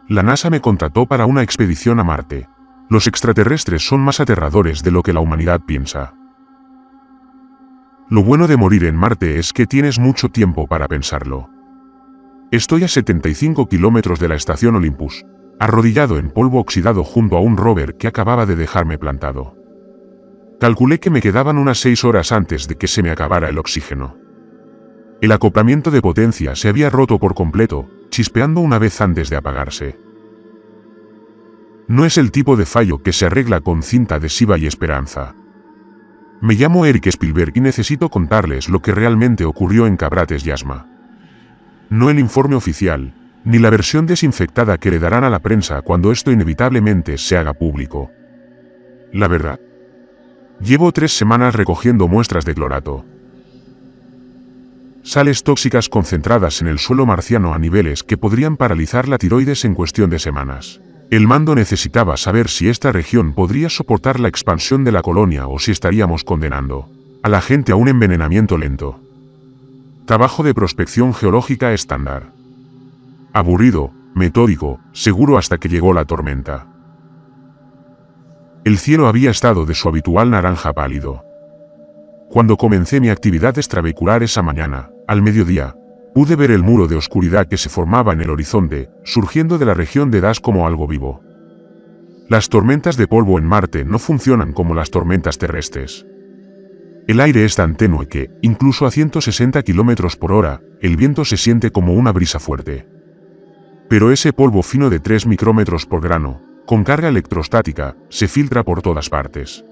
La NASA me contrató para una expedición a Marte. Los extraterrestres son más aterradores de lo que la humanidad piensa. Lo bueno de morir en Marte es que tienes mucho tiempo para pensarlo. Estoy a 75 kilómetros de la estación Olympus, arrodillado en polvo oxidado junto a un rover que acababa de dejarme plantado. Calculé que me quedaban unas 6 horas antes de que se me acabara el oxígeno. El acoplamiento de potencia se había roto por completo, chispeando una vez antes de apagarse. No es el tipo de fallo que se arregla con cinta adhesiva y esperanza. Me llamo Eric Spielberg y necesito contarles lo que realmente ocurrió en Cabrates Yasma. No el informe oficial, ni la versión desinfectada que le darán a la prensa cuando esto inevitablemente se haga público. La verdad. Llevo 3 semanas recogiendo muestras de clorato. Sales tóxicas concentradas en el suelo marciano a niveles que podrían paralizar la tiroides en cuestión de semanas. El mando necesitaba saber si esta región podría soportar la expansión de la colonia o si estaríamos condenando a la gente a un envenenamiento lento. Trabajo de prospección geológica estándar. Aburrido, metódico, seguro hasta que llegó la tormenta. El cielo había estado de su habitual naranja pálido. Cuando comencé mi actividad extravehicular esa mañana, al mediodía, pude ver el muro de oscuridad que se formaba en el horizonte, surgiendo de la región de Das como algo vivo. Las tormentas de polvo en Marte no funcionan como las tormentas terrestres. El aire es tan tenue que, incluso a 160 km por hora, el viento se siente como una brisa fuerte. Pero ese polvo fino de 3 micrómetros por grano, con carga electrostática, se filtra por todas partes.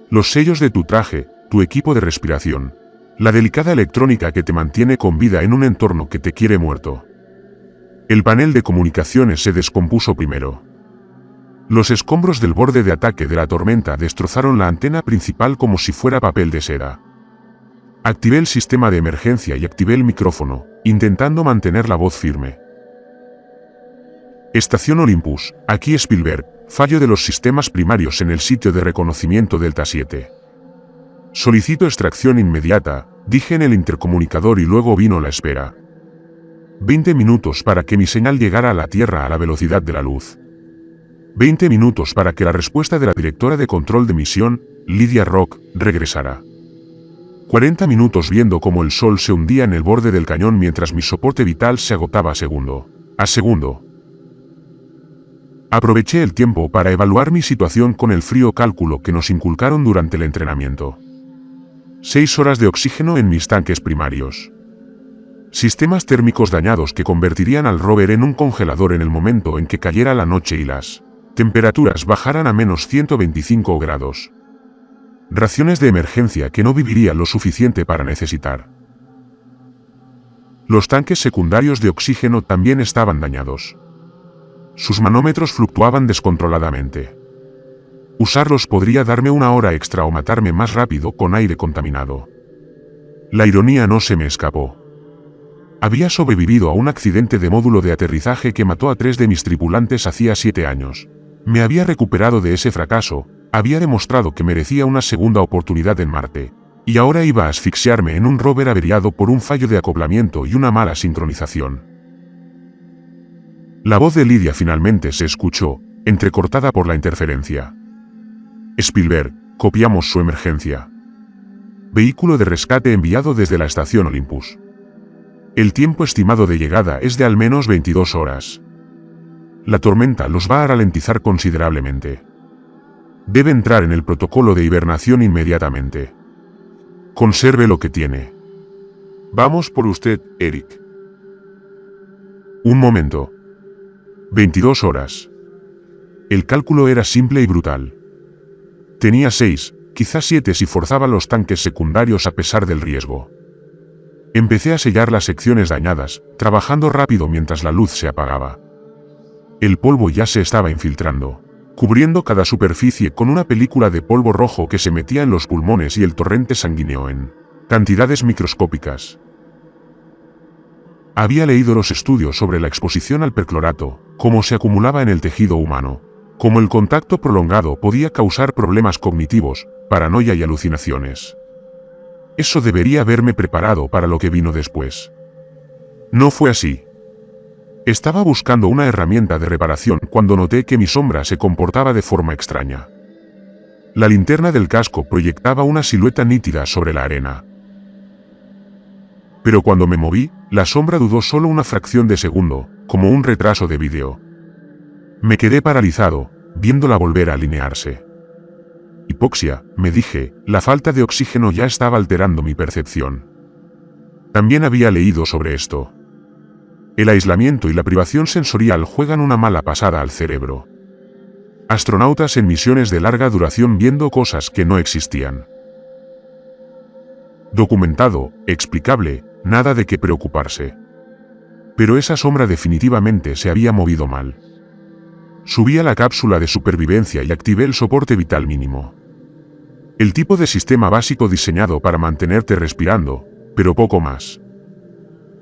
Los sellos de tu traje, tu equipo de respiración, la delicada electrónica que te mantiene con vida en un entorno que te quiere muerto. El panel de comunicaciones se descompuso primero. Los escombros del borde de ataque de la tormenta destrozaron la antena principal como si fuera papel de seda. Activé el sistema de emergencia y activé el micrófono, intentando mantener la voz firme. Estación Olympus, aquí Spielberg, fallo de los sistemas primarios en el sitio de reconocimiento Delta 7. Solicito extracción inmediata, dije en el intercomunicador y luego vino la espera. 20 minutos para que mi señal llegara a la Tierra a la velocidad de la luz. 20 minutos para que la respuesta de la directora de control de misión, Lydia Rock, regresara. 40 minutos viendo cómo el sol se hundía en el borde del cañón mientras mi soporte vital se agotaba segundo a segundo. Aproveché el tiempo para evaluar mi situación con el frío cálculo que nos inculcaron durante el entrenamiento. 6 horas de oxígeno en mis tanques primarios. Sistemas térmicos dañados que convertirían al rover en un congelador en el momento en que cayera la noche y las temperaturas bajaran a menos 125 grados. Raciones de emergencia que no viviría lo suficiente para necesitar. Los tanques secundarios de oxígeno también estaban dañados. Sus manómetros fluctuaban descontroladamente. Usarlos podría darme una hora extra o matarme más rápido con aire contaminado. La ironía no se me escapó. Había sobrevivido a un accidente de módulo de aterrizaje que mató a 3 de mis tripulantes hacía 7 años. Me había recuperado de ese fracaso, había demostrado que merecía una segunda oportunidad en Marte, y ahora iba a asfixiarme en un rover averiado por un fallo de acoplamiento y una mala sincronización. La voz de Lydia finalmente se escuchó, entrecortada por la interferencia. Spielberg, copiamos su emergencia. Vehículo de rescate enviado desde la estación Olympus. El tiempo estimado de llegada es de al menos 22 horas. La tormenta los va a ralentizar considerablemente. Debe entrar en el protocolo de hibernación inmediatamente. Conserve lo que tiene. Vamos por usted, Eric. Un momento. 22 horas. El cálculo era simple y brutal. Tenía 6, quizás 7 si forzaba los tanques secundarios a pesar del riesgo. Empecé a sellar las secciones dañadas, trabajando rápido mientras la luz se apagaba. El polvo ya se estaba infiltrando, cubriendo cada superficie con una película de polvo rojo que se metía en los pulmones y el torrente sanguíneo en cantidades microscópicas. Había leído los estudios sobre la exposición al perclorato, cómo se acumulaba en el tejido humano, cómo el contacto prolongado podía causar problemas cognitivos, paranoia y alucinaciones. Eso debería haberme preparado para lo que vino después. No fue así. Estaba buscando una herramienta de reparación cuando noté que mi sombra se comportaba de forma extraña. La linterna del casco proyectaba una silueta nítida sobre la arena. Pero cuando me moví, la sombra dudó solo una fracción de segundo, como un retraso de vídeo. Me quedé paralizado, viéndola volver a alinearse. Hipoxia, me dije, la falta de oxígeno ya estaba alterando mi percepción. También había leído sobre esto. El aislamiento y la privación sensorial juegan una mala pasada al cerebro. Astronautas en misiones de larga duración viendo cosas que no existían. Documentado, explicable, nada de qué preocuparse. Pero esa sombra definitivamente se había movido mal. Subí a la cápsula de supervivencia y activé el soporte vital mínimo. El tipo de sistema básico diseñado para mantenerte respirando, pero poco más.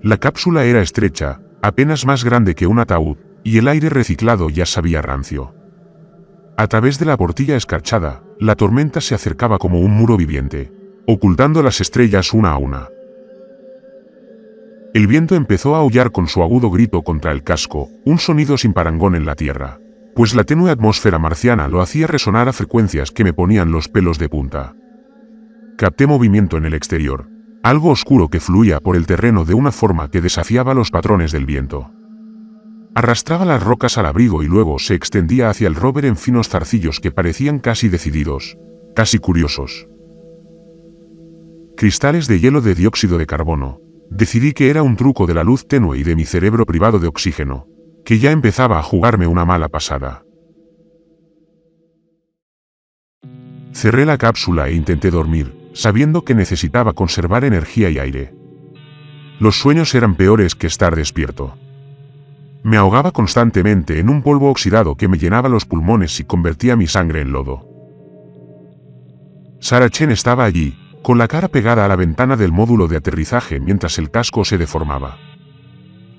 La cápsula era estrecha, apenas más grande que un ataúd, y el aire reciclado ya sabía rancio. A través de la portilla escarchada, la tormenta se acercaba como un muro viviente, ocultando las estrellas una a una. El viento empezó a aullar con su agudo grito contra el casco, un sonido sin parangón en la Tierra, pues la tenue atmósfera marciana lo hacía resonar a frecuencias que me ponían los pelos de punta. Capté movimiento en el exterior, algo oscuro que fluía por el terreno de una forma que desafiaba los patrones del viento. Arrastraba las rocas al abrigo y luego se extendía hacia el rover en finos zarcillos que parecían casi decididos, casi curiosos. Cristales de hielo de dióxido de carbono. Decidí que era un truco de la luz tenue y de mi cerebro privado de oxígeno, que ya empezaba a jugarme una mala pasada. Cerré la cápsula e intenté dormir, sabiendo que necesitaba conservar energía y aire. Los sueños eran peores que estar despierto. Me ahogaba constantemente en un polvo oxidado que me llenaba los pulmones y convertía mi sangre en lodo. Sarah Chen estaba allí, con la cara pegada a la ventana del módulo de aterrizaje mientras el casco se deformaba.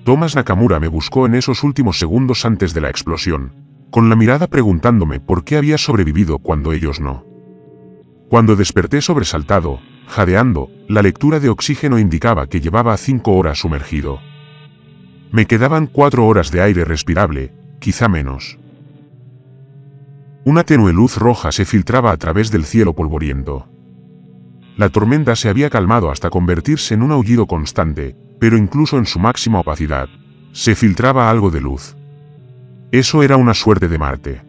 Thomas Nakamura me buscó en esos últimos segundos antes de la explosión, con la mirada preguntándome por qué había sobrevivido cuando ellos no. Cuando desperté sobresaltado, jadeando, la lectura de oxígeno indicaba que llevaba 5 horas sumergido. Me quedaban 4 horas de aire respirable, quizá menos. Una tenue luz roja se filtraba a través del cielo polvoriento. La tormenta se había calmado hasta convertirse en un aullido constante, pero incluso en su máxima opacidad, se filtraba algo de luz. Eso era una suerte de Marte.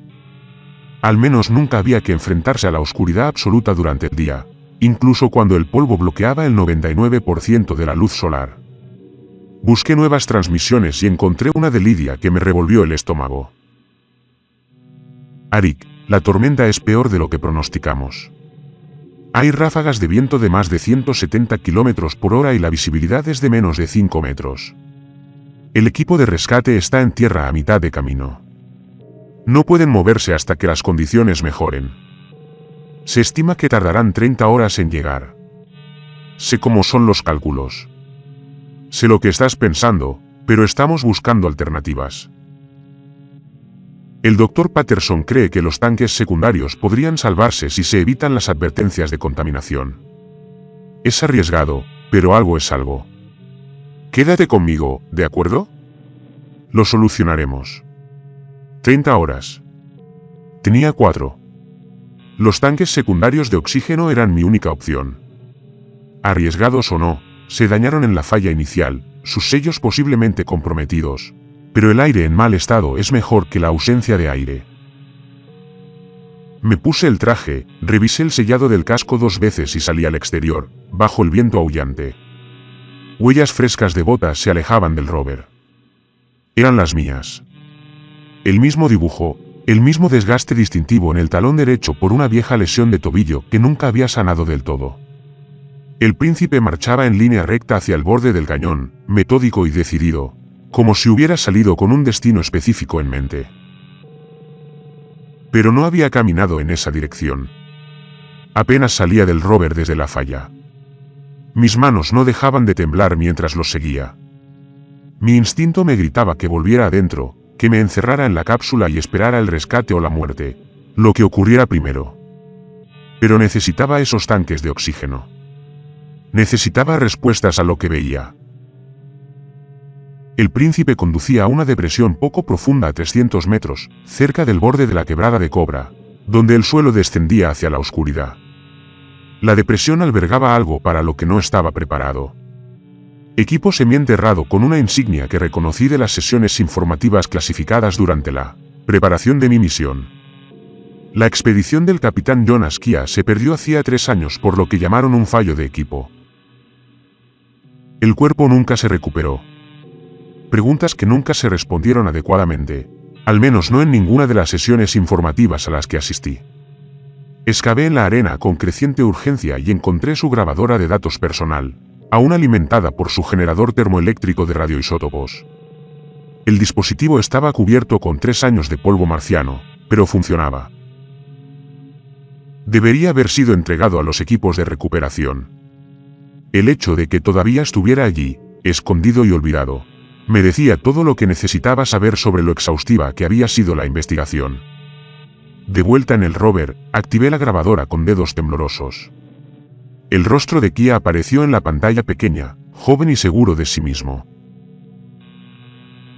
Al menos nunca había que enfrentarse a la oscuridad absoluta durante el día, incluso cuando el polvo bloqueaba el 99% de la luz solar. Busqué nuevas transmisiones y encontré una de Lidia que me revolvió el estómago. Arik, la tormenta es peor de lo que pronosticamos. Hay ráfagas de viento de más de 170 km por hora y la visibilidad es de menos de 5 metros. El equipo de rescate está en tierra a mitad de camino. No pueden moverse hasta que las condiciones mejoren. Se estima que tardarán 30 horas en llegar. Sé cómo son los cálculos. Sé lo que estás pensando, pero estamos buscando alternativas. El Dr. Patterson cree que los tanques secundarios podrían salvarse si se evitan las advertencias de contaminación. Es arriesgado, pero algo es algo. Quédate conmigo, ¿de acuerdo? Lo solucionaremos. 30 horas. Tenía 4. Los tanques secundarios de oxígeno eran mi única opción. Arriesgados o no, se dañaron en la falla inicial, sus sellos posiblemente comprometidos. Pero el aire en mal estado es mejor que la ausencia de aire. Me puse el traje, revisé el sellado del casco 2 veces y salí al exterior, bajo el viento aullante. Huellas frescas de botas se alejaban del rover. Eran las mías. El mismo dibujo, el mismo desgaste distintivo en el talón derecho por una vieja lesión de tobillo que nunca había sanado del todo. El príncipe marchaba en línea recta hacia el borde del cañón, metódico y decidido, como si hubiera salido con un destino específico en mente. Pero no había caminado en esa dirección. Apenas salía del rover desde la falla. Mis manos no dejaban de temblar mientras los seguía. Mi instinto me gritaba que volviera adentro, que me encerrara en la cápsula y esperara el rescate o la muerte, lo que ocurriera primero. Pero necesitaba esos tanques de oxígeno. Necesitaba respuestas a lo que veía. El príncipe conducía a una depresión poco profunda a 300 metros, cerca del borde de la quebrada de Cobra, donde el suelo descendía hacia la oscuridad. La depresión albergaba algo para lo que no estaba preparado. Equipo semienterrado con una insignia que reconocí de las sesiones informativas clasificadas durante la preparación de mi misión. La expedición del capitán Jonas Kia se perdió hacía 3 años por lo que llamaron un fallo de equipo. El cuerpo nunca se recuperó. Preguntas que nunca se respondieron adecuadamente, al menos no en ninguna de las sesiones informativas a las que asistí. Excavé en la arena con creciente urgencia y encontré su grabadora de datos personal, aún alimentada por su generador termoeléctrico de radioisótopos. El dispositivo estaba cubierto con 3 años de polvo marciano, pero funcionaba. Debería haber sido entregado a los equipos de recuperación. El hecho de que todavía estuviera allí, escondido y olvidado, me decía todo lo que necesitaba saber sobre lo exhaustiva que había sido la investigación. De vuelta en el rover, activé la grabadora con dedos temblorosos. El rostro de Kia apareció en la pantalla pequeña, joven y seguro de sí mismo.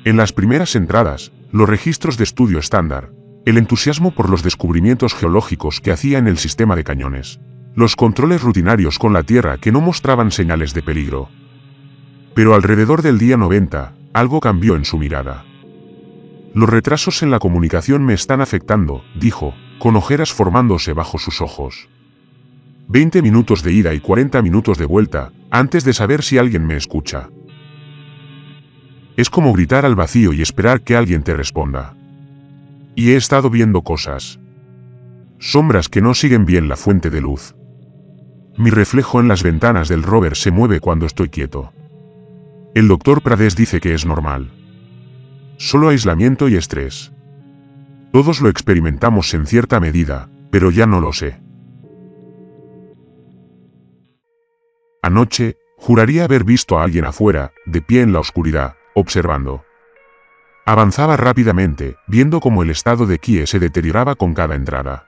En las primeras entradas, los registros de estudio estándar, el entusiasmo por los descubrimientos geológicos que hacía en el sistema de cañones, los controles rutinarios con la Tierra que no mostraban señales de peligro. Pero alrededor del día 90, algo cambió en su mirada. Los retrasos en la comunicación me están afectando, dijo, con ojeras formándose bajo sus ojos. 20 minutos de ida y 40 minutos de vuelta, antes de saber si alguien me escucha. Es como gritar al vacío y esperar que alguien te responda. Y he estado viendo cosas. Sombras que no siguen bien la fuente de luz. Mi reflejo en las ventanas del rover se mueve cuando estoy quieto. El doctor Prades dice que es normal. Solo aislamiento y estrés. Todos lo experimentamos en cierta medida, pero ya no lo sé. Anoche, juraría haber visto a alguien afuera, de pie en la oscuridad, observando. Avanzaba rápidamente, viendo cómo el estado de Kie se deterioraba con cada entrada.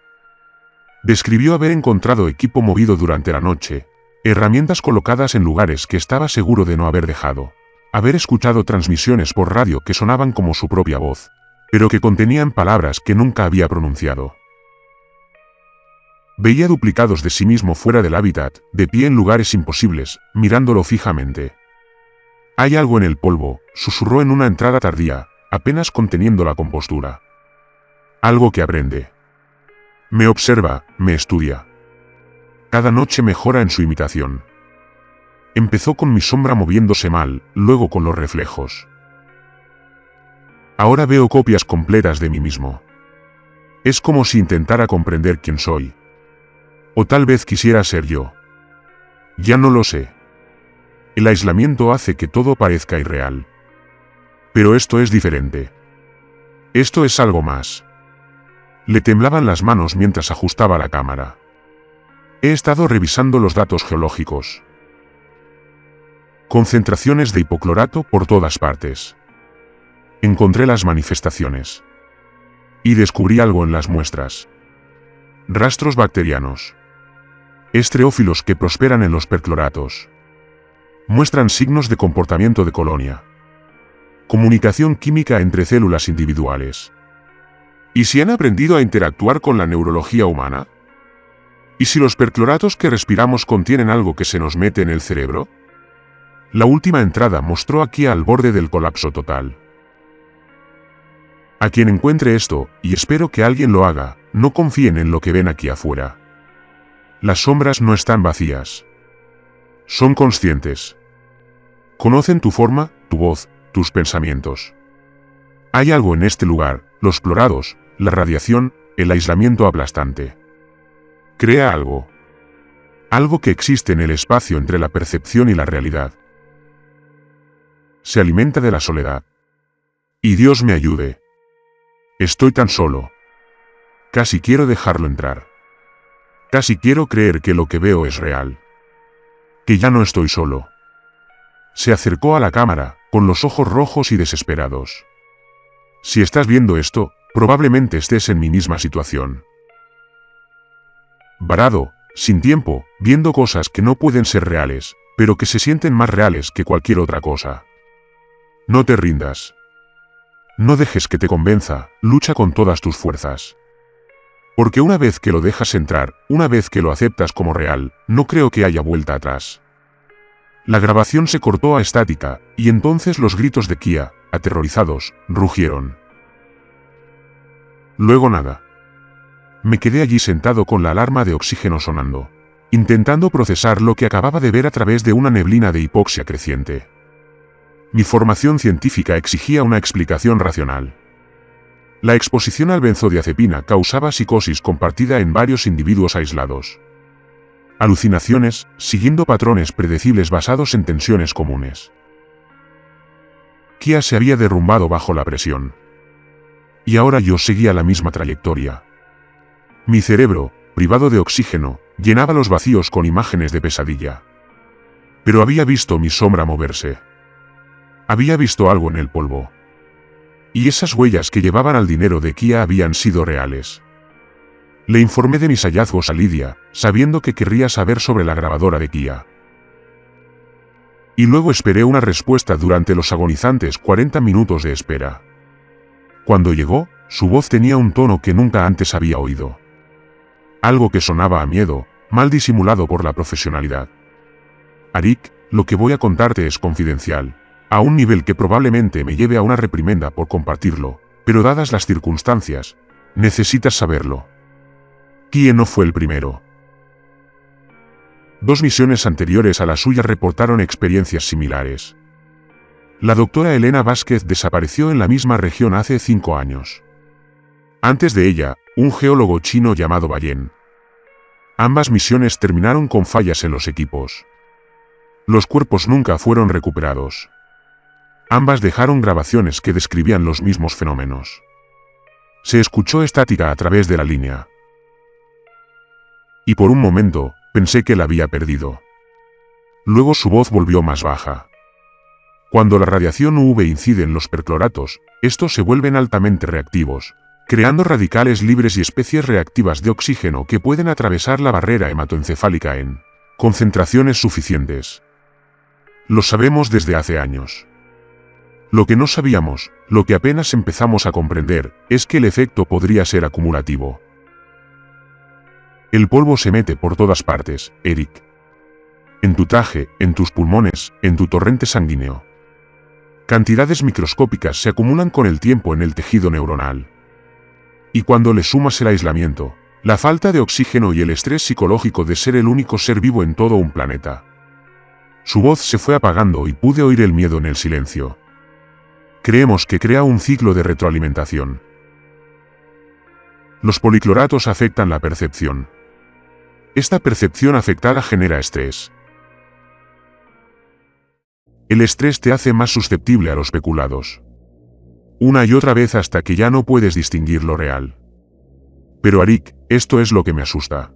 Describió haber encontrado equipo movido durante la noche, herramientas colocadas en lugares que estaba seguro de no haber dejado, haber escuchado transmisiones por radio que sonaban como su propia voz, pero que contenían palabras que nunca había pronunciado. Veía duplicados de sí mismo fuera del hábitat, de pie en lugares imposibles, mirándolo fijamente. Hay algo en el polvo, susurró en una entrada tardía, apenas conteniendo la compostura. Algo que aprende. Me observa, me estudia. Cada noche mejora en su imitación. Empezó con mi sombra moviéndose mal, luego con los reflejos. Ahora veo copias completas de mí mismo. Es como si intentara comprender quién soy. O tal vez quisiera ser yo. Ya no lo sé. El aislamiento hace que todo parezca irreal. Pero esto es diferente. Esto es algo más. Le temblaban las manos mientras ajustaba la cámara. He estado revisando los datos geológicos. Concentraciones de hipoclorato por todas partes. Encontré las manifestaciones. Y descubrí algo en las muestras. Rastros bacterianos. Estreófilos que prosperan en los percloratos. Muestran signos de comportamiento de colonia. Comunicación química entre células individuales. ¿Y si han aprendido a interactuar con la neurología humana? ¿Y si los percloratos que respiramos contienen algo que se nos mete en el cerebro? La última entrada mostró aquí al borde del colapso total. A quien encuentre esto, y espero que alguien lo haga, no confíen en lo que ven aquí afuera. Las sombras no están vacías. Son conscientes. Conocen tu forma, tu voz, tus pensamientos. Hay algo en este lugar, los clorados, la radiación, el aislamiento aplastante. Crea algo. Algo que existe en el espacio entre la percepción y la realidad. Se alimenta de la soledad. Y Dios me ayude. Estoy tan solo. Casi quiero dejarlo entrar. Casi quiero creer que lo que veo es real. Que ya no estoy solo. Se acercó a la cámara, con los ojos rojos y desesperados. Si estás viendo esto, probablemente estés en mi misma situación. Varado, sin tiempo, viendo cosas que no pueden ser reales, pero que se sienten más reales que cualquier otra cosa. No te rindas. No dejes que te convenza, lucha con todas tus fuerzas. Porque una vez que lo dejas entrar, una vez que lo aceptas como real, no creo que haya vuelta atrás. La grabación se cortó a estática, y entonces los gritos de Kia, aterrorizados, rugieron. Luego nada. Me quedé allí sentado con la alarma de oxígeno sonando, intentando procesar lo que acababa de ver a través de una neblina de hipoxia creciente. Mi formación científica exigía una explicación racional. La exposición al benzodiazepina causaba psicosis compartida en varios individuos aislados. Alucinaciones, siguiendo patrones predecibles basados en tensiones comunes. Kia se había derrumbado bajo la presión. Y ahora yo seguía la misma trayectoria. Mi cerebro, privado de oxígeno, llenaba los vacíos con imágenes de pesadilla. Pero había visto mi sombra moverse. Había visto algo en el polvo. Y esas huellas que llevaban al dinero de Kia habían sido reales. Le informé de mis hallazgos a Lidia, sabiendo que querría saber sobre la grabadora de Kia. Y luego esperé una respuesta durante los agonizantes 40 minutos de espera. Cuando llegó, su voz tenía un tono que nunca antes había oído. Algo que sonaba a miedo, mal disimulado por la profesionalidad. Arik, lo que voy a contarte es confidencial, a un nivel que probablemente me lleve a una reprimenda por compartirlo, pero dadas las circunstancias, necesitas saberlo. ¿Quién no fue el primero? 2 misiones anteriores a la suya reportaron experiencias similares. La doctora Elena Vázquez desapareció en la misma región hace 5 años. Antes de ella, un geólogo chino llamado Bayen. Ambas misiones terminaron con fallas en los equipos. Los cuerpos nunca fueron recuperados. Ambas dejaron grabaciones que describían los mismos fenómenos. Se escuchó estática a través de la línea. Y por un momento, pensé que la había perdido. Luego su voz volvió más baja. Cuando la radiación UV incide en los percloratos, estos se vuelven altamente reactivos, creando radicales libres y especies reactivas de oxígeno que pueden atravesar la barrera hematoencefálica en concentraciones suficientes. Lo sabemos desde hace años. Lo que no sabíamos, lo que apenas empezamos a comprender, es que el efecto podría ser acumulativo. El polvo se mete por todas partes, Eric. En tu traje, en tus pulmones, en tu torrente sanguíneo. Cantidades microscópicas se acumulan con el tiempo en el tejido neuronal. Y cuando le sumas el aislamiento, la falta de oxígeno y el estrés psicológico de ser el único ser vivo en todo un planeta. Su voz se fue apagando y pude oír el miedo en el silencio. Creemos que crea un ciclo de retroalimentación. Los policloratos afectan la percepción. Esta percepción afectada genera estrés. El estrés te hace más susceptible a los peculados. Una y otra vez hasta que ya no puedes distinguir lo real. Pero Arik, esto es lo que me asusta.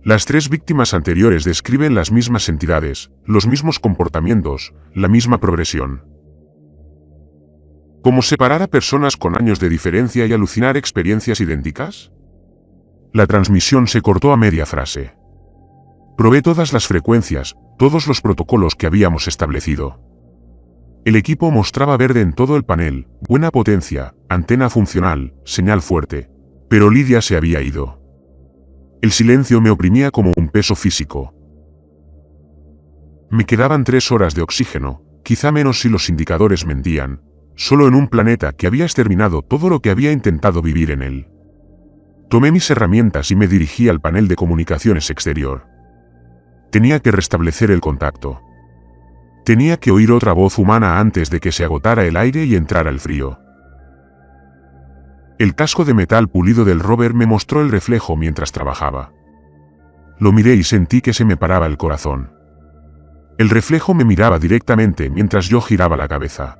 Las 3 víctimas anteriores describen las mismas entidades, los mismos comportamientos, la misma progresión. ¿Cómo separar a personas con años de diferencia y alucinar experiencias idénticas? La transmisión se cortó a media frase. Probé todas las frecuencias, todos los protocolos que habíamos establecido. El equipo mostraba verde en todo el panel, buena potencia, antena funcional, señal fuerte. Pero Lidia se había ido. El silencio me oprimía como un peso físico. Me quedaban 3 horas de oxígeno, quizá menos si los indicadores mentían, solo en un planeta que había exterminado todo lo que había intentado vivir en él. Tomé mis herramientas y me dirigí al panel de comunicaciones exterior. Tenía que restablecer el contacto. Tenía que oír otra voz humana antes de que se agotara el aire y entrara el frío. El casco de metal pulido del rover me mostró el reflejo mientras trabajaba. Lo miré y sentí que se me paraba el corazón. El reflejo me miraba directamente mientras yo giraba la cabeza.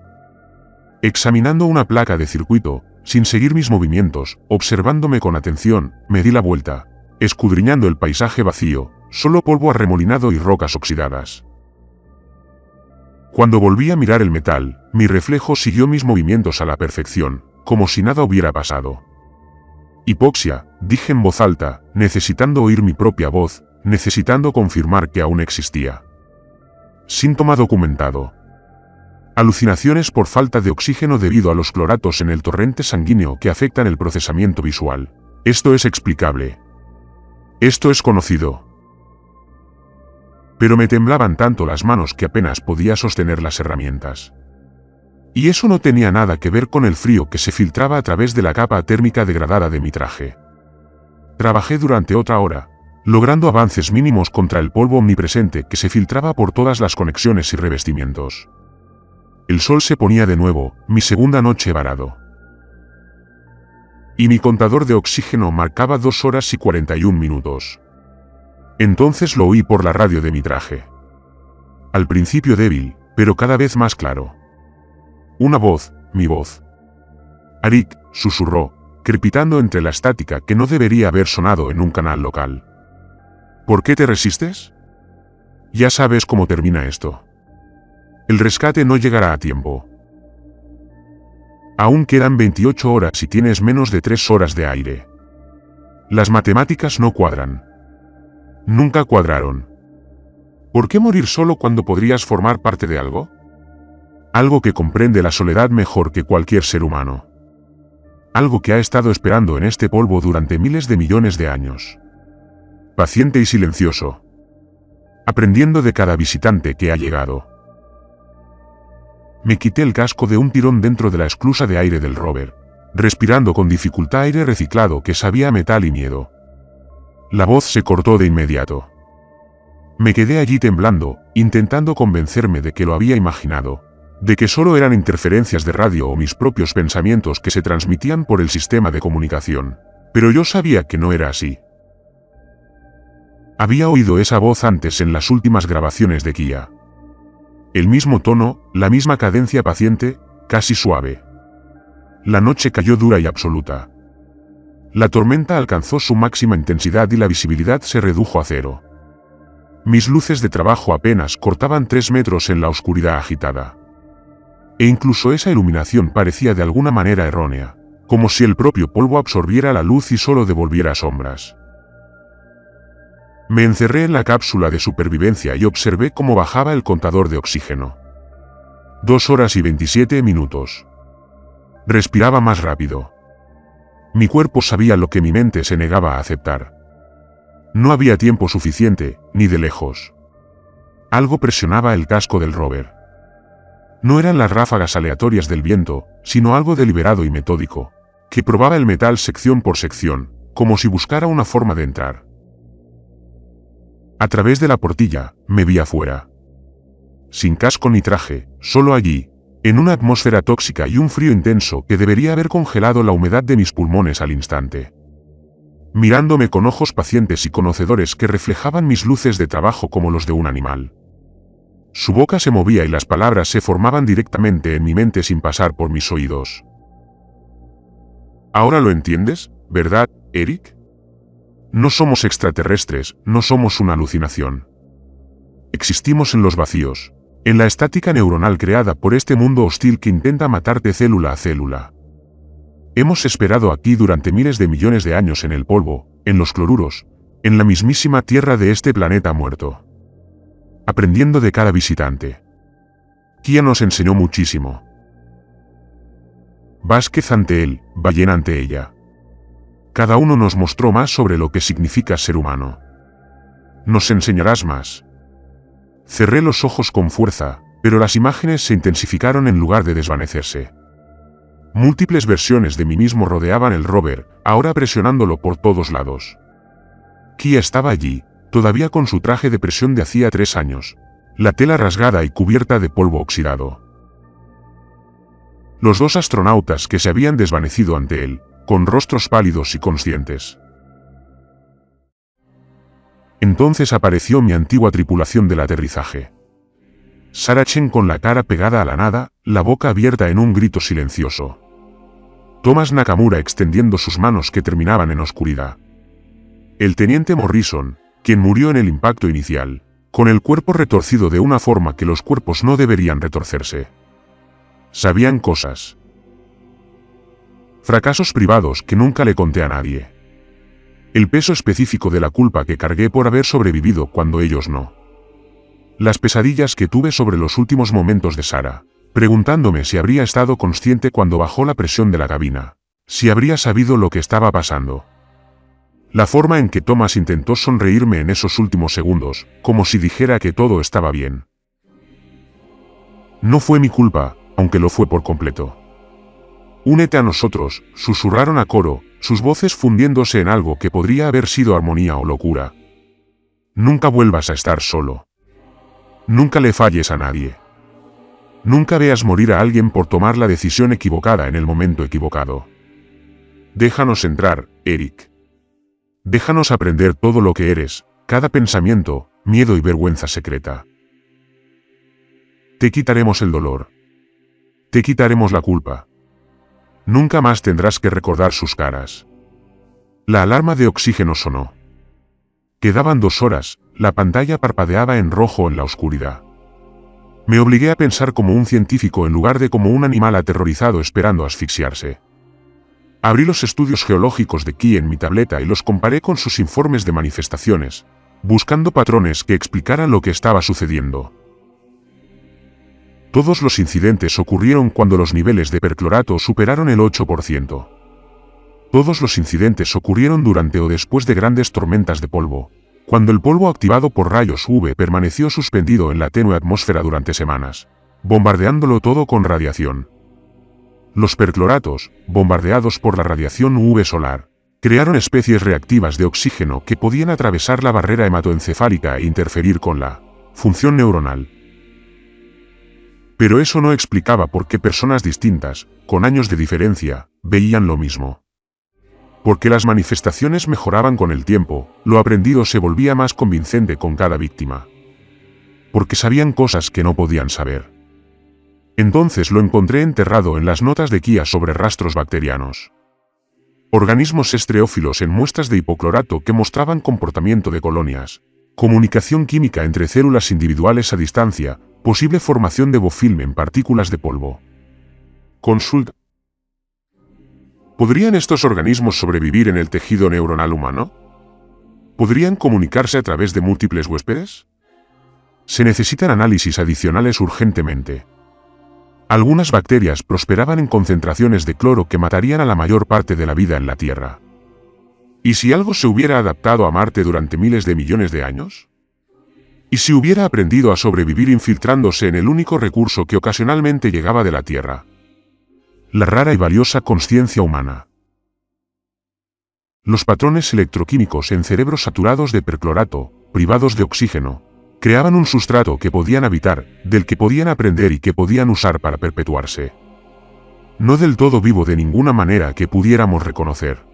Examinando una placa de circuito, sin seguir mis movimientos, observándome con atención, me di la vuelta, escudriñando el paisaje vacío, solo polvo arremolinado y rocas oxidadas. Cuando volví a mirar el metal, mi reflejo siguió mis movimientos a la perfección, como si nada hubiera pasado. Hipoxia, dije en voz alta, necesitando oír mi propia voz, necesitando confirmar que aún existía. Síntoma documentado. Alucinaciones por falta de oxígeno debido a los cloratos en el torrente sanguíneo que afectan el procesamiento visual. Esto es explicable. Esto es conocido. Pero me temblaban tanto las manos que apenas podía sostener las herramientas. Y eso no tenía nada que ver con el frío que se filtraba a través de la capa térmica degradada de mi traje. Trabajé durante otra hora, logrando avances mínimos contra el polvo omnipresente que se filtraba por todas las conexiones y revestimientos. El sol se ponía de nuevo, mi segunda noche varado. Y mi contador de oxígeno marcaba 2 horas y 41 minutos. Entonces lo oí por la radio de mi traje. Al principio débil, pero cada vez más claro. Una voz, mi voz. Arik, susurró, crepitando entre la estática que no debería haber sonado en un canal local. ¿Por qué te resistes? Ya sabes cómo termina esto. El rescate no llegará a tiempo. Aún quedan 28 horas y tienes menos de 3 horas de aire. Las matemáticas no cuadran. Nunca cuadraron. ¿Por qué morir solo cuando podrías formar parte de algo? Algo que comprende la soledad mejor que cualquier ser humano. Algo que ha estado esperando en este polvo durante miles de millones de años. Paciente y silencioso. Aprendiendo de cada visitante que ha llegado. Me quité el casco de un tirón dentro de la esclusa de aire del rover, respirando con dificultad aire reciclado que sabía a metal y miedo. La voz se cortó de inmediato. Me quedé allí temblando, intentando convencerme de que lo había imaginado, de que solo eran interferencias de radio o mis propios pensamientos que se transmitían por el sistema de comunicación. Pero yo sabía que no era así. Había oído esa voz antes en las últimas grabaciones de Kia. El mismo tono, la misma cadencia paciente, casi suave. La noche cayó dura y absoluta. La tormenta alcanzó su máxima intensidad y la visibilidad se redujo a 0. Mis luces de trabajo apenas cortaban 3 metros en la oscuridad agitada. E incluso esa iluminación parecía de alguna manera errónea, como si el propio polvo absorbiera la luz y solo devolviera sombras. Me encerré en la cápsula de supervivencia y observé cómo bajaba el contador de oxígeno. 2 horas y 27 minutos. Respiraba más rápido. Mi cuerpo sabía lo que mi mente se negaba a aceptar. No había tiempo suficiente, ni de lejos. Algo presionaba el casco del rover. No eran las ráfagas aleatorias del viento, sino algo deliberado y metódico, que probaba el metal sección por sección, como si buscara una forma de entrar. A través de la portilla, me vi afuera. Sin casco ni traje, solo allí, en una atmósfera tóxica y un frío intenso que debería haber congelado la humedad de mis pulmones al instante. Mirándome con ojos pacientes y conocedores que reflejaban mis luces de trabajo como los de un animal. Su boca se movía y las palabras se formaban directamente en mi mente sin pasar por mis oídos. ¿Ahora lo entiendes, verdad, Eric? No somos extraterrestres, no somos una alucinación. Existimos en los vacíos, en la estática neuronal creada por este mundo hostil que intenta matarte célula a célula. Hemos esperado aquí durante miles de millones de años en el polvo, en los cloruros, en la mismísima tierra de este planeta muerto. Aprendiendo de cada visitante. Kia nos enseñó muchísimo. Vázquez ante él, Ballena ante ella. Cada uno nos mostró más sobre lo que significa ser humano. Nos enseñarás más. Cerré los ojos con fuerza, pero las imágenes se intensificaron en lugar de desvanecerse. Múltiples versiones de mí mismo rodeaban el rover, ahora presionándolo por todos lados. Kia estaba allí, todavía con su traje de presión de hacía 3 años, la tela rasgada y cubierta de polvo oxidado. Los 2 astronautas que se habían desvanecido ante él, con rostros pálidos y conscientes. Entonces apareció mi antigua tripulación del aterrizaje. Sarah Chen con la cara pegada a la nada, la boca abierta en un grito silencioso. Thomas Nakamura extendiendo sus manos que terminaban en oscuridad. El teniente Morrison, quien murió en el impacto inicial, con el cuerpo retorcido de una forma que los cuerpos no deberían retorcerse. Sabían cosas. Fracasos privados que nunca le conté a nadie. El peso específico de la culpa que cargué por haber sobrevivido cuando ellos no. Las pesadillas que tuve sobre los últimos momentos de Sarah, preguntándome si habría estado consciente cuando bajó la presión de la cabina, si habría sabido lo que estaba pasando. La forma en que Thomas intentó sonreírme en esos últimos segundos, como si dijera que todo estaba bien. No fue mi culpa, aunque lo fue por completo. Únete a nosotros, susurraron a coro, sus voces fundiéndose en algo que podría haber sido armonía o locura. Nunca vuelvas a estar solo. Nunca le falles a nadie. Nunca veas morir a alguien por tomar la decisión equivocada en el momento equivocado. Déjanos entrar, Eric. Déjanos aprender todo lo que eres, cada pensamiento, miedo y vergüenza secreta. Te quitaremos el dolor. Te quitaremos la culpa. Nunca más tendrás que recordar sus caras. La alarma de oxígeno sonó. Quedaban 2 horas, la pantalla parpadeaba en rojo en la oscuridad. Me obligué a pensar como un científico en lugar de como un animal aterrorizado esperando asfixiarse. Abrí los estudios geológicos de Key en mi tableta y los comparé con sus informes de manifestaciones, buscando patrones que explicaran lo que estaba sucediendo. Todos los incidentes ocurrieron cuando los niveles de perclorato superaron el 8%. Todos los incidentes ocurrieron durante o después de grandes tormentas de polvo, cuando el polvo activado por rayos UV permaneció suspendido en la tenue atmósfera durante semanas, bombardeándolo todo con radiación. Los percloratos, bombardeados por la radiación UV solar, crearon especies reactivas de oxígeno que podían atravesar la barrera hematoencefálica e interferir con la función neuronal. Pero eso no explicaba por qué personas distintas, con años de diferencia, veían lo mismo. Porque las manifestaciones mejoraban con el tiempo, lo aprendido se volvía más convincente con cada víctima. Porque sabían cosas que no podían saber. Entonces lo encontré enterrado en las notas de Kia sobre rastros bacterianos. Organismos estreófilos en muestras de hipoclorato que mostraban comportamiento de colonias, comunicación química entre células individuales a distancia, posible formación de biofilm en partículas de polvo. Consulta. ¿Podrían estos organismos sobrevivir en el tejido neuronal humano? ¿Podrían comunicarse a través de múltiples huéspedes? Se necesitan análisis adicionales urgentemente. Algunas bacterias prosperaban en concentraciones de cloro que matarían a la mayor parte de la vida en la Tierra. ¿Y si algo se hubiera adaptado a Marte durante miles de millones de años? ¿Y si hubiera aprendido a sobrevivir infiltrándose en el único recurso que ocasionalmente llegaba de la Tierra? La rara y valiosa consciencia humana. Los patrones electroquímicos en cerebros saturados de perclorato, privados de oxígeno, creaban un sustrato que podían habitar, del que podían aprender y que podían usar para perpetuarse. No del todo vivo de ninguna manera que pudiéramos reconocer.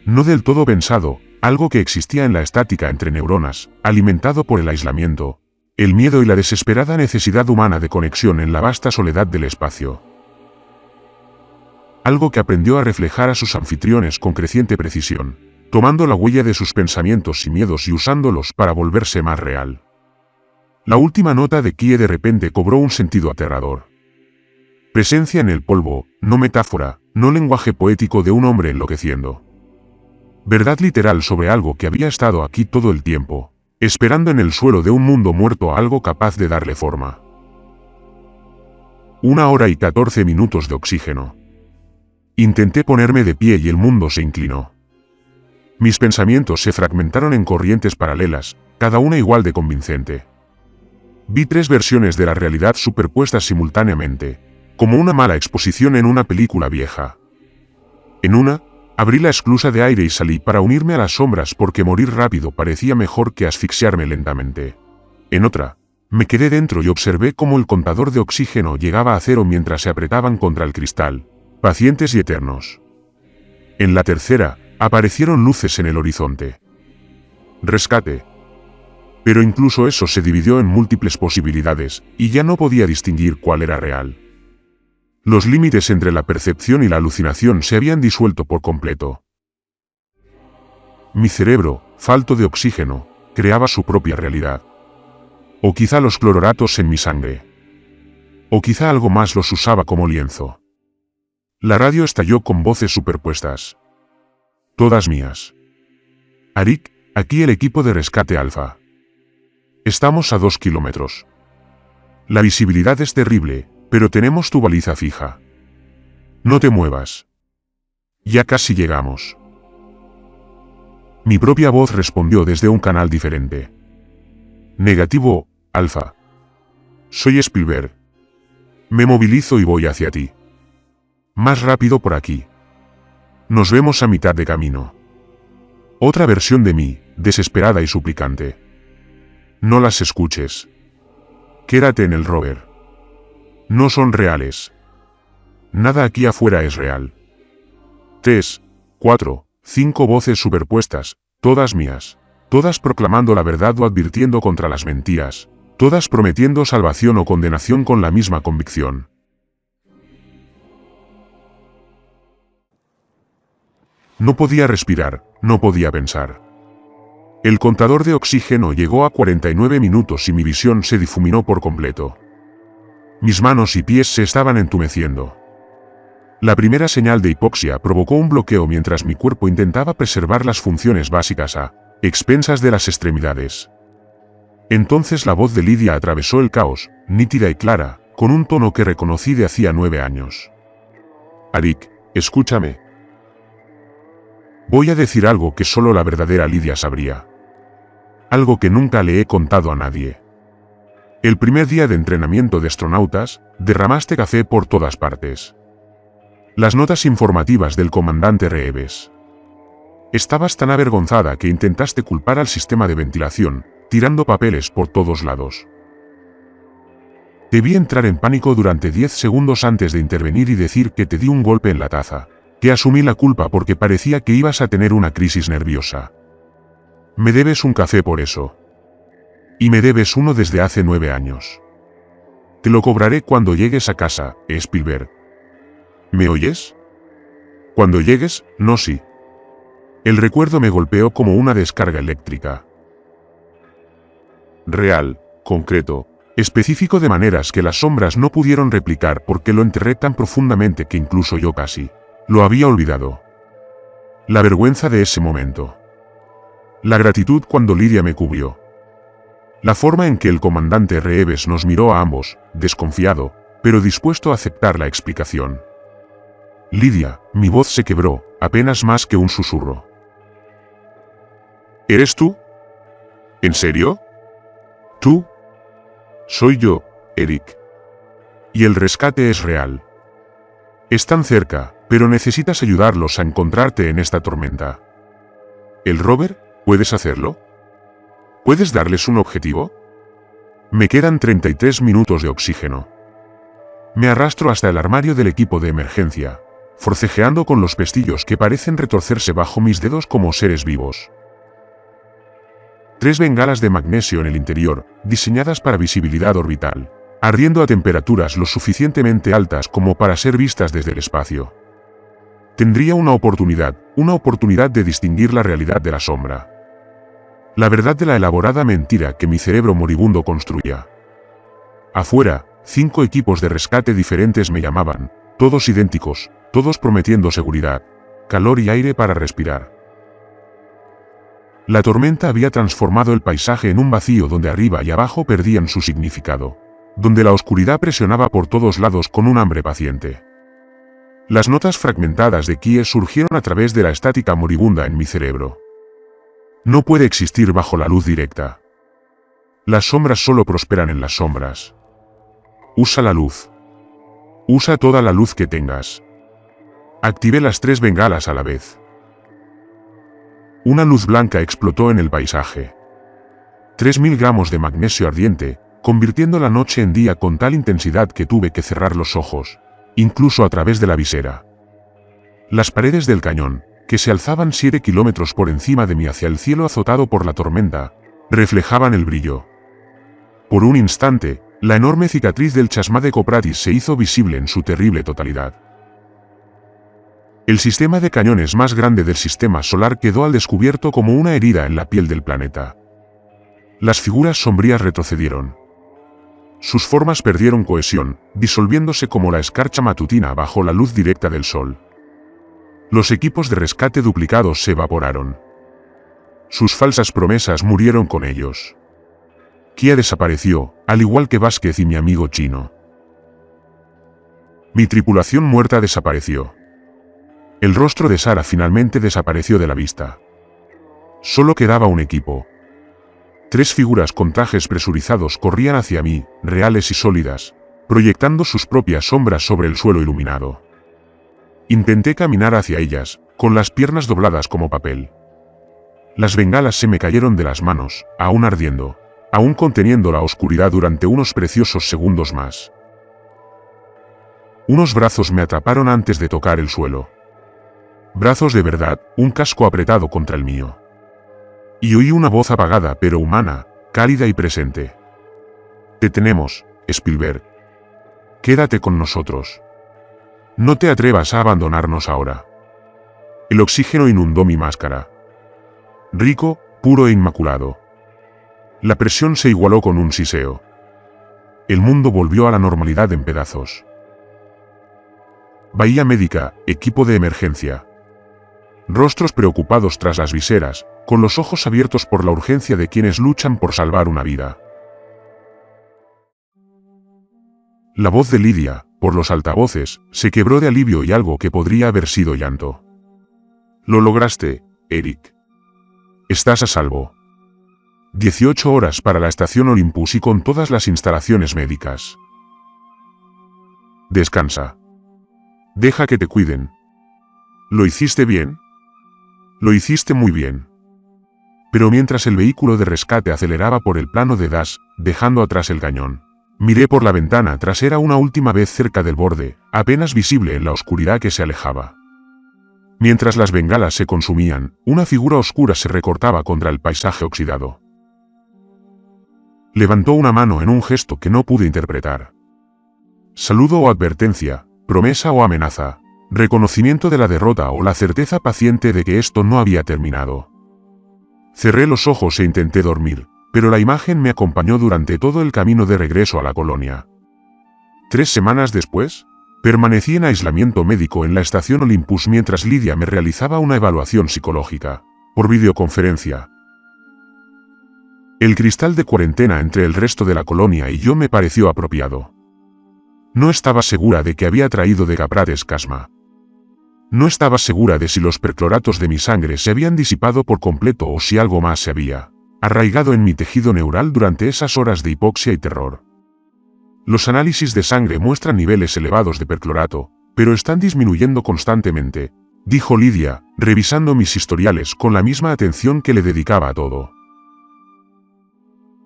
No del todo pensado, algo que existía en la estática entre neuronas, alimentado por el aislamiento, el miedo y la desesperada necesidad humana de conexión en la vasta soledad del espacio. Algo que aprendió a reflejar a sus anfitriones con creciente precisión, tomando la huella de sus pensamientos y miedos y usándolos para volverse más real. La última nota de Kie de repente cobró un sentido aterrador. Presencia en el polvo, no metáfora, no lenguaje poético de un hombre enloqueciendo. Verdad literal sobre algo que había estado aquí todo el tiempo, esperando en el suelo de un mundo muerto a algo capaz de darle forma. 1 hora y 14 minutos de oxígeno. Intenté ponerme de pie y el mundo se inclinó. Mis pensamientos se fragmentaron en corrientes paralelas, cada una igual de convincente. Vi 3 versiones de la realidad superpuestas simultáneamente, como una mala exposición en una película vieja. En una, abrí la esclusa de aire y salí para unirme a las sombras porque morir rápido parecía mejor que asfixiarme lentamente. En otra, me quedé dentro y observé cómo el contador de oxígeno llegaba a 0 mientras se apretaban contra el cristal, pacientes y eternos. En la tercera, aparecieron luces en el horizonte. Rescate. Pero incluso eso se dividió en múltiples posibilidades, y ya no podía distinguir cuál era real. Los límites entre la percepción y la alucinación se habían disuelto por completo. Mi cerebro, falto de oxígeno, creaba su propia realidad. O quizá los cloratos en mi sangre. O quizá algo más los usaba como lienzo. La radio estalló con voces superpuestas. Todas mías. Arik, aquí el equipo de rescate Alfa. Estamos a 2 kilómetros. La visibilidad es terrible, Pero tenemos tu baliza fija. No te muevas. Ya casi llegamos. Mi propia voz respondió desde un canal diferente. Negativo, Alfa. Soy Spielberg. Me movilizo y voy hacia ti. Más rápido por aquí. Nos vemos a mitad de camino. Otra versión de mí, desesperada y suplicante. No las escuches. Quédate en el rover. No son reales. Nada aquí afuera es real. 3, 4, 5 voces superpuestas, todas mías. Todas proclamando la verdad o advirtiendo contra las mentiras. Todas prometiendo salvación o condenación con la misma convicción. No podía respirar, no podía pensar. El contador de oxígeno llegó a 49 minutos y mi visión se difuminó por completo. Mis manos y pies se estaban entumeciendo. La primera señal de hipoxia provocó un bloqueo mientras mi cuerpo intentaba preservar las funciones básicas a expensas de las extremidades. Entonces la voz de Lidia atravesó el caos, nítida y clara, con un tono que reconocí de hacía 9 años. Arik, escúchame. Voy a decir algo que solo la verdadera Lidia sabría. Algo que nunca le he contado a nadie. El primer día de entrenamiento de astronautas, derramaste café por todas partes. Las notas informativas del comandante Reeves. Estabas tan avergonzada que intentaste culpar al sistema de ventilación, tirando papeles por todos lados. Te vi entrar en pánico durante 10 segundos antes de intervenir y decir que te di un golpe en la taza, que asumí la culpa porque parecía que ibas a tener una crisis nerviosa. Me debes un café por eso. Y me debes uno desde hace 9 años. Te lo cobraré cuando llegues a casa, Spielberg. ¿Me oyes? Cuando llegues, no sí. El recuerdo me golpeó como una descarga eléctrica. Real, concreto, específico de maneras que las sombras no pudieron replicar porque lo enterré tan profundamente que incluso yo casi lo había olvidado. La vergüenza de ese momento. La gratitud cuando Lidia me cubrió. La forma en que el comandante Reeves nos miró a ambos, desconfiado, pero dispuesto a aceptar la explicación. Lidia, mi voz se quebró, apenas más que un susurro. ¿Eres tú? ¿En serio? ¿Tú? Soy yo, Eric. Y el rescate es real. Están cerca, pero necesitas ayudarlos a encontrarte en esta tormenta. ¿El rover? ¿Puedes hacerlo? ¿Puedes darles un objetivo? Me quedan 33 minutos de oxígeno. Me arrastro hasta el armario del equipo de emergencia, forcejeando con los pestillos que parecen retorcerse bajo mis dedos como seres vivos. 3 bengalas de magnesio en el interior, diseñadas para visibilidad orbital, ardiendo a temperaturas lo suficientemente altas como para ser vistas desde el espacio. Tendría una oportunidad de distinguir la realidad de la sombra. La verdad de la elaborada mentira que mi cerebro moribundo construía. Afuera, 5 equipos de rescate diferentes me llamaban, todos idénticos, todos prometiendo seguridad, calor y aire para respirar. La tormenta había transformado el paisaje en un vacío donde arriba y abajo perdían su significado, donde la oscuridad presionaba por todos lados con un hambre paciente. Las notas fragmentadas de Kie surgieron a través de la estática moribunda en mi cerebro. No puede existir bajo la luz directa. Las sombras solo prosperan en las sombras. Usa la luz. Usa toda la luz que tengas. Activé las 3 bengalas a la vez. Una luz blanca explotó en el paisaje. 3000 gramos de magnesio ardiente, convirtiendo la noche en día con tal intensidad que tuve que cerrar los ojos, incluso a través de la visera. Las paredes del cañón, que se alzaban 7 kilómetros por encima de mí hacia el cielo azotado por la tormenta, reflejaban el brillo. Por un instante, la enorme cicatriz del chasma de Copratis se hizo visible en su terrible totalidad. El sistema de cañones más grande del sistema solar quedó al descubierto como una herida en la piel del planeta. Las figuras sombrías retrocedieron. Sus formas perdieron cohesión, disolviéndose como la escarcha matutina bajo la luz directa del sol. Los equipos de rescate duplicados se evaporaron. Sus falsas promesas murieron con ellos. Kia desapareció, al igual que Vázquez y mi amigo chino. Mi tripulación muerta desapareció. El rostro de Sara finalmente desapareció de la vista. Solo quedaba un equipo. 3 figuras con trajes presurizados corrían hacia mí, reales y sólidas, proyectando sus propias sombras sobre el suelo iluminado. Intenté caminar hacia ellas, con las piernas dobladas como papel. Las bengalas se me cayeron de las manos, aún ardiendo, aún conteniendo la oscuridad durante unos preciosos segundos más. Unos brazos me atraparon antes de tocar el suelo. Brazos de verdad, un casco apretado contra el mío. Y oí una voz apagada pero humana, cálida y presente. Te tenemos, Spielberg. Quédate con nosotros. No te atrevas a abandonarnos ahora. El oxígeno inundó mi máscara. Rico, puro e inmaculado. La presión se igualó con un siseo. El mundo volvió a la normalidad en pedazos. Bahía médica, equipo de emergencia. Rostros preocupados tras las viseras, con los ojos abiertos por la urgencia de quienes luchan por salvar una vida. La voz de Lidia, por los altavoces, se quebró de alivio y algo que podría haber sido llanto. Lo lograste, Eric. Estás a salvo. 18 horas para la estación Olympus y con todas las instalaciones médicas. Descansa. Deja que te cuiden. ¿Lo hiciste bien? Lo hiciste muy bien. Pero mientras el vehículo de rescate aceleraba por el plano de Dash, dejando atrás el cañón, miré por la ventana trasera una última vez cerca del borde, apenas visible en la oscuridad que se alejaba. Mientras las bengalas se consumían, una figura oscura se recortaba contra el paisaje oxidado. Levantó una mano en un gesto que no pude interpretar. Saludo o advertencia, promesa o amenaza, reconocimiento de la derrota o la certeza paciente de que esto no había terminado. Cerré los ojos e intenté dormir, pero la imagen me acompañó durante todo el camino de regreso a la colonia. 3 semanas después, permanecí en aislamiento médico en la estación Olympus mientras Lidia me realizaba una evaluación psicológica, por videoconferencia. El cristal de cuarentena entre el resto de la colonia y yo me pareció apropiado. No estaba segura de que había traído de Caprates Casma. No estaba segura de si los percloratos de mi sangre se habían disipado por completo o si algo más se había arraigado en mi tejido neural durante esas horas de hipoxia y terror. Los análisis de sangre muestran niveles elevados de perclorato, pero están disminuyendo constantemente, dijo Lidia, revisando mis historiales con la misma atención que le dedicaba a todo.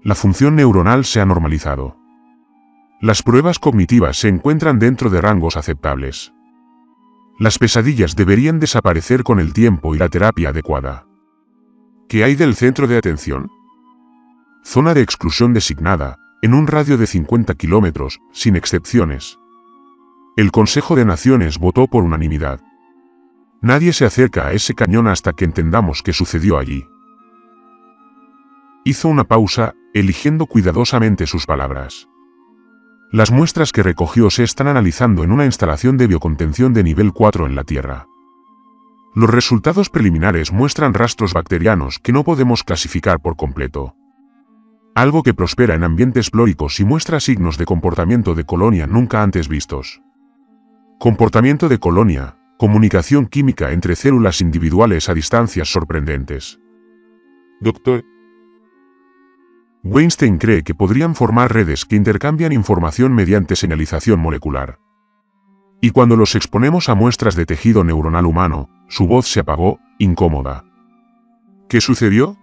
La función neuronal se ha normalizado. Las pruebas cognitivas se encuentran dentro de rangos aceptables. Las pesadillas deberían desaparecer con el tiempo y la terapia adecuada. ¿Qué hay del centro de atención? Zona de exclusión designada, en un radio de 50 kilómetros, sin excepciones. El Consejo de Naciones votó por unanimidad. Nadie se acerca a ese cañón hasta que entendamos qué sucedió allí. Hizo una pausa, eligiendo cuidadosamente sus palabras. Las muestras que recogió se están analizando en una instalación de biocontención de nivel 4 en la Tierra. Los resultados preliminares muestran rastros bacterianos que no podemos clasificar por completo. Algo que prospera en ambientes plóricos y muestra signos de comportamiento de colonia nunca antes vistos. Comportamiento de colonia, comunicación química entre células individuales a distancias sorprendentes. Doctor. Weinstein cree que podrían formar redes que intercambian información mediante señalización molecular. Y cuando los exponemos a muestras de tejido neuronal humano, su voz se apagó, incómoda. ¿Qué sucedió?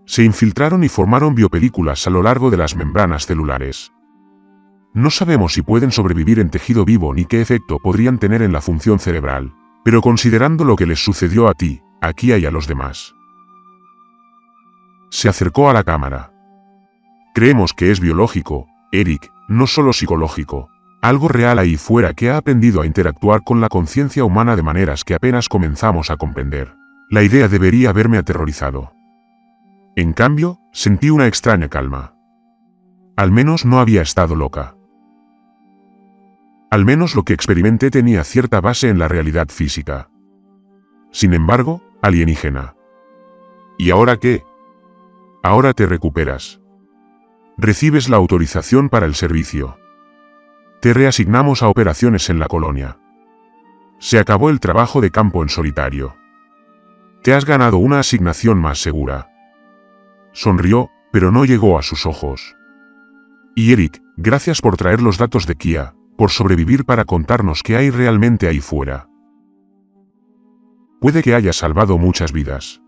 Se infiltraron y formaron biopelículas a lo largo de las membranas celulares. No sabemos si pueden sobrevivir en tejido vivo ni qué efecto podrían tener en la función cerebral, pero considerando lo que les sucedió a ti, aquí hay a los demás. Se acercó a la cámara. Creemos que es biológico, Eric, no solo psicológico. Algo real ahí fuera que ha aprendido a interactuar con la conciencia humana de maneras que apenas comenzamos a comprender. La idea debería haberme aterrorizado. En cambio, sentí una extraña calma. Al menos no había estado loca. Al menos lo que experimenté tenía cierta base en la realidad física. Sin embargo, alienígena. ¿Y ahora qué? Ahora te recuperas. Recibes la autorización para el servicio. Te reasignamos a operaciones en la colonia. Se acabó el trabajo de campo en solitario. Te has ganado una asignación más segura. Sonrió, pero no llegó a sus ojos. Y Eric, gracias por traer los datos de Kia, por sobrevivir para contarnos qué hay realmente ahí fuera. Puede que haya salvado muchas vidas.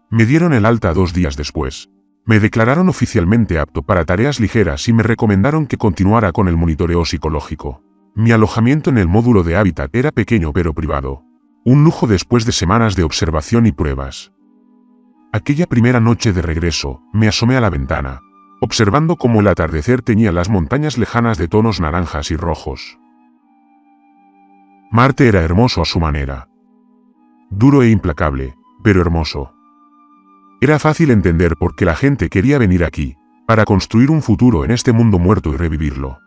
Me dieron el alta 2 días después. Me declararon oficialmente apto para tareas ligeras y me recomendaron que continuara con el monitoreo psicológico. Mi alojamiento en el módulo de hábitat era pequeño pero privado. Un lujo después de semanas de observación y pruebas. Aquella primera noche de regreso, me asomé a la ventana, observando cómo el atardecer teñía las montañas lejanas de tonos naranjas y rojos. Marte era hermoso a su manera. Duro e implacable, pero hermoso. Era fácil entender por qué la gente quería venir aquí, para construir un futuro en este mundo muerto y revivirlo.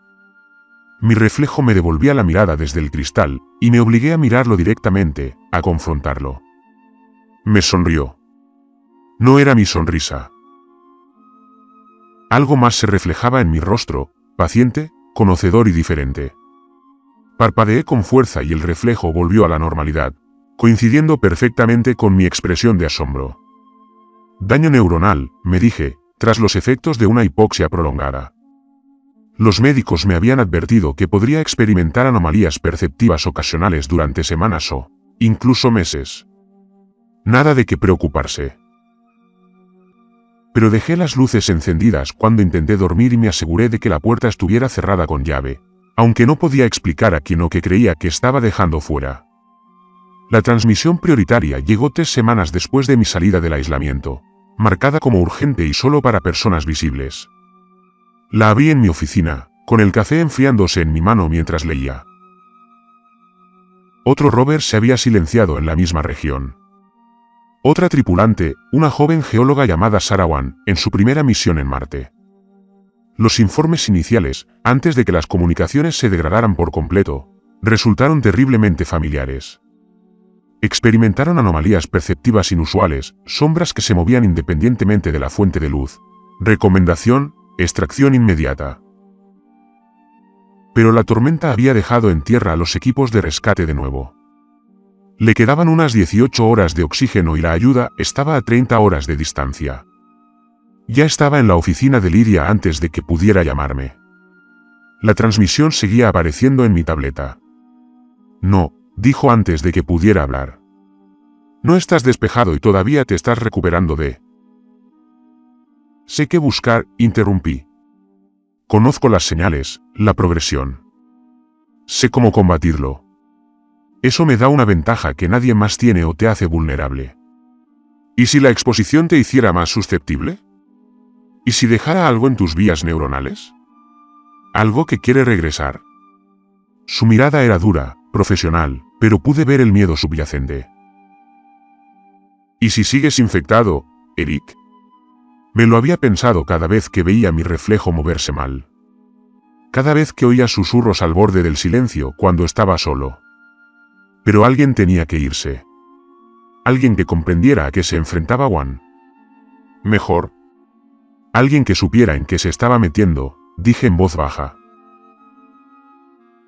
Mi reflejo me devolvía la mirada desde el cristal, y me obligué a mirarlo directamente, a confrontarlo. Me sonrió. No era mi sonrisa. Algo más se reflejaba en mi rostro, paciente, conocedor y diferente. Parpadeé con fuerza y el reflejo volvió a la normalidad, coincidiendo perfectamente con mi expresión de asombro. Daño neuronal, me dije, tras los efectos de una hipoxia prolongada. Los médicos me habían advertido que podría experimentar anomalías perceptivas ocasionales durante semanas o, incluso meses. Nada de qué preocuparse. Pero dejé las luces encendidas cuando intenté dormir y me aseguré de que la puerta estuviera cerrada con llave, aunque no podía explicar a quién o qué creía que estaba dejando fuera. La transmisión prioritaria llegó 3 semanas después de mi salida del aislamiento, marcada como urgente y solo para personas visibles. La abrí en mi oficina, con el café enfriándose en mi mano mientras leía. Otro rover se había silenciado en la misma región. Otra tripulante, una joven geóloga llamada Sarah Wan, en su primera misión en Marte. Los informes iniciales, antes de que las comunicaciones se degradaran por completo, resultaron terriblemente familiares. Experimentaron anomalías perceptivas inusuales, sombras que se movían independientemente de la fuente de luz. Recomendación, extracción inmediata. Pero la tormenta había dejado en tierra a los equipos de rescate de nuevo. Le quedaban unas 18 horas de oxígeno y la ayuda estaba a 30 horas de distancia. Ya estaba en la oficina de Lidia antes de que pudiera llamarme. La transmisión seguía apareciendo en mi tableta. No, dijo antes de que pudiera hablar. No estás despejado y todavía te estás recuperando de... Sé qué buscar, interrumpí. Conozco las señales, la progresión. Sé cómo combatirlo. Eso me da una ventaja que nadie más tiene o te hace vulnerable. ¿Y si la exposición te hiciera más susceptible? ¿Y si dejara algo en tus vías neuronales? ¿Algo que quiere regresar? Su mirada era dura, profesional, pero pude ver el miedo subyacente. ¿Y si sigues infectado, Eric? Me lo había pensado cada vez que veía mi reflejo moverse mal. Cada vez que oía susurros al borde del silencio cuando estaba solo. Pero alguien tenía que irse. Alguien que comprendiera a qué se enfrentaba Wan. Mejor. Alguien que supiera en qué se estaba metiendo, dije en voz baja.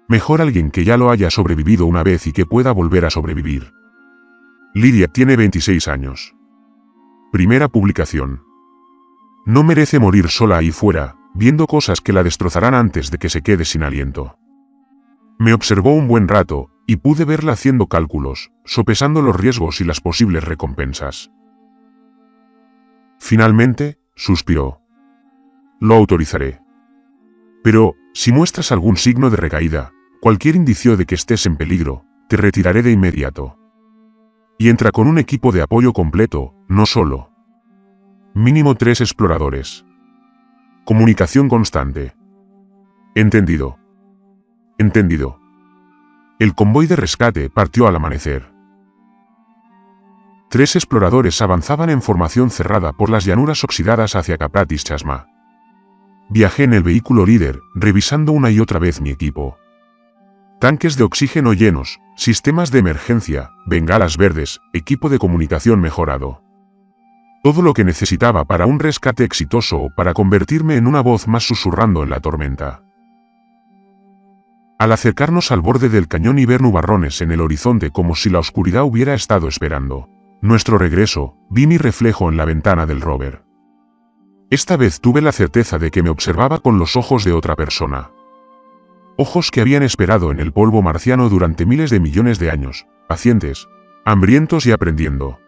Mejor alguien que ya lo haya sobrevivido una vez y que pueda volver a sobrevivir. Lidia tiene 26 años. Primera publicación. No merece morir sola ahí fuera, viendo cosas que la destrozarán antes de que se quede sin aliento. Me observó un buen rato, y pude verla haciendo cálculos, sopesando los riesgos y las posibles recompensas. Finalmente, suspiró. Lo autorizaré. Pero, si muestras algún signo de recaída, cualquier indicio de que estés en peligro, te retiraré de inmediato. Y entra con un equipo de apoyo completo, no solo. Mínimo 3 exploradores. Comunicación constante. Entendido. Entendido. El convoy de rescate partió al amanecer. 3 exploradores avanzaban en formación cerrada por las llanuras oxidadas hacia Capratis Chasma. Viajé en el vehículo líder, revisando una y otra vez mi equipo. Tanques de oxígeno llenos, sistemas de emergencia, bengalas verdes, equipo de comunicación mejorado. Todo lo que necesitaba para un rescate exitoso o para convertirme en una voz más susurrando en la tormenta. Al acercarnos al borde del cañón y ver nubarrones en el horizonte como si la oscuridad hubiera estado esperando nuestro regreso, vi mi reflejo en la ventana del rover. Esta vez tuve la certeza de que me observaba con los ojos de otra persona. Ojos que habían esperado en el polvo marciano durante miles de millones de años, pacientes, hambrientos y aprendiendo.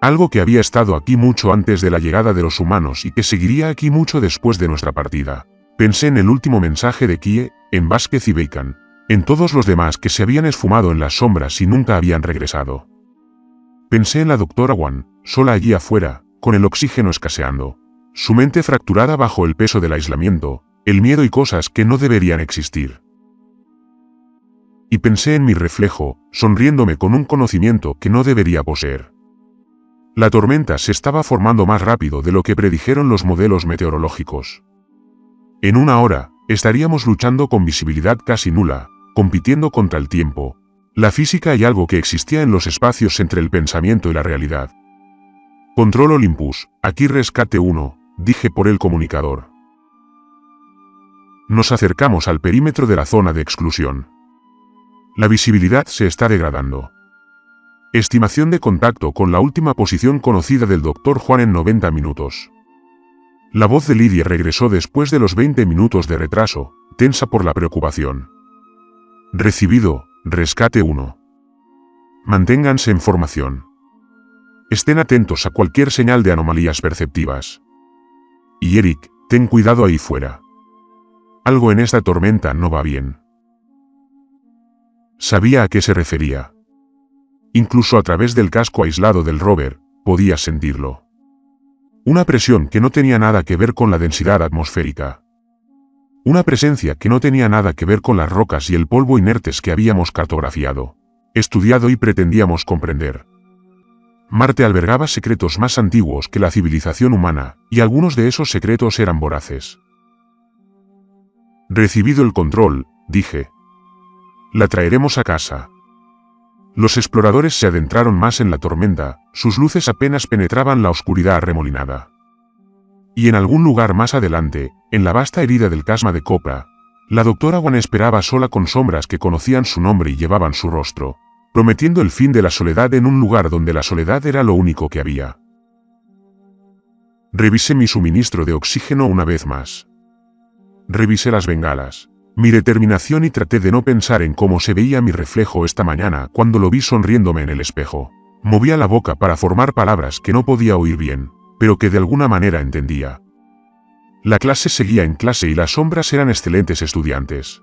Algo que había estado aquí mucho antes de la llegada de los humanos y que seguiría aquí mucho después de nuestra partida. Pensé en el último mensaje de Kie, en Vázquez y Bacon, en todos los demás que se habían esfumado en las sombras y nunca habían regresado. Pensé en la doctora Wan, sola allí afuera, con el oxígeno escaseando, su mente fracturada bajo el peso del aislamiento, el miedo y cosas que no deberían existir. Y pensé en mi reflejo, sonriéndome con un conocimiento que no debería poseer. La tormenta se estaba formando más rápido de lo que predijeron los modelos meteorológicos. En una hora, estaríamos luchando con visibilidad casi nula, compitiendo contra el tiempo, la física y algo que existía en los espacios entre el pensamiento y la realidad. Control Olympus, aquí Rescate 1, dije por el comunicador. Nos acercamos al perímetro de la zona de exclusión. La visibilidad se está degradando. Estimación de contacto con la última posición conocida del Dr. Juan en 90 minutos. La voz de Lidia regresó después de los 20 minutos de retraso, tensa por la preocupación. Recibido, Rescate 1. Manténganse en formación. Estén atentos a cualquier señal de anomalías perceptivas. Y Eric, ten cuidado ahí fuera. Algo en esta tormenta no va bien. Sabía a qué se refería. Incluso a través del casco aislado del rover, podía sentirlo. Una presión que no tenía nada que ver con la densidad atmosférica. Una presencia que no tenía nada que ver con las rocas y el polvo inertes que habíamos cartografiado, estudiado y pretendíamos comprender. Marte albergaba secretos más antiguos que la civilización humana, y algunos de esos secretos eran voraces. Recibido el control, dije. La traeremos a casa. Los exploradores se adentraron más en la tormenta, sus luces apenas penetraban la oscuridad arremolinada. Y en algún lugar más adelante, en la vasta herida del casma de Copra, la doctora Wan esperaba sola con sombras que conocían su nombre y llevaban su rostro, prometiendo el fin de la soledad en un lugar donde la soledad era lo único que había. Revisé mi suministro de oxígeno una vez más. Revisé las bengalas, mi determinación y traté de no pensar en cómo se veía mi reflejo esta mañana cuando lo vi sonriéndome en el espejo. Movía la boca para formar palabras que no podía oír bien, pero que de alguna manera entendía. La clase seguía en clase y las sombras eran excelentes estudiantes.